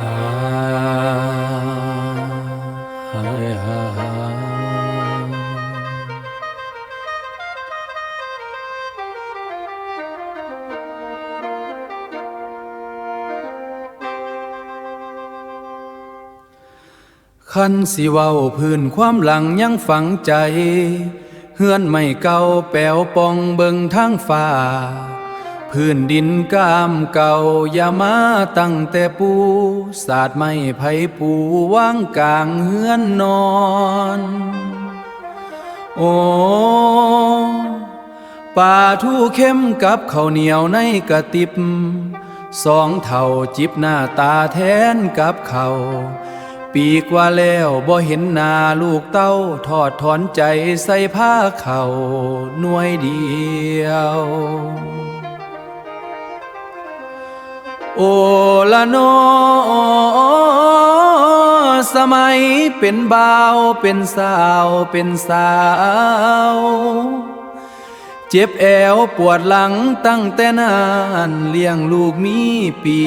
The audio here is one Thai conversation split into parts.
อ่าฮฮคันสิเว้าพื้นความหลังยังฝังใจเฮือนไม่เก่าแป๋วปองเบิงทางฟ้าพื้นดินกามเก่าอย่ามาตั้งแต่ปูสาดไม่ไผปูว่างกลางเฮือนนอนโอ้ป่าทูเข้มกับข้าวเหนียวในกระติบสองเท่าจิบหน้าตาแทนกับเขาปีกว่าแล้วบ่เห็นหน้าลูกเต้าทอดถอนใจใส่ผ้าเขาหน่วยเดียวโอละนอสมัยเป็นบ่าวเป็นสาวเป็นสาวเจ็บแอวปวดหลังตั้งแต่นานเลี้ยงลูกมีปี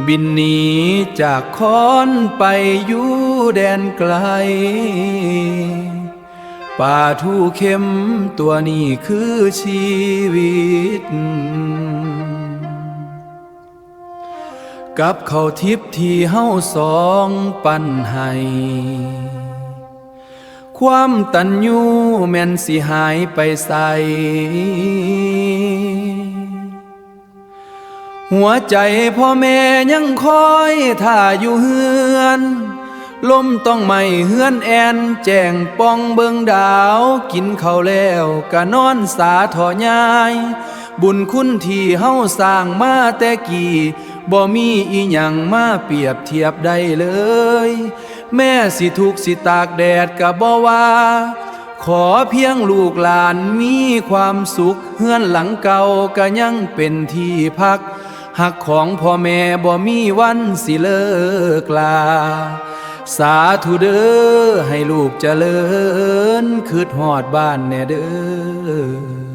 บินหนีจากคอนไปอยู่แดนไกลป่าทูเข้มตัวนี้คือชีวิตกับเขาทิพย์ที่เฮาสองปันให้ความตัญญูแม่นสิหายไปใส่หัวใจพ่อแม่ยังคอยท่าอยู่เฮือนลมต้องไม่เฮือนแอนแจ้งป้องเบิงดาวกินข้าวแล้วกะนอนสาถอยายบุญคุณที่เฮาสร้างมาแต่กี้บ่มีอีหยังมาเปรียบเทียบได้เลยแม่สิทุกข์สิตากแดดกะบ่ว่าขอเพียงลูกหลานมีความสุขเฮือนหลังเก่าก็ยังเป็นที่พักหักของพ่อแม่บ่มีวันสิเลิกลาสาธุเด้อให้ลูกเจริญคืดฮอดบ้านแน่เด้อ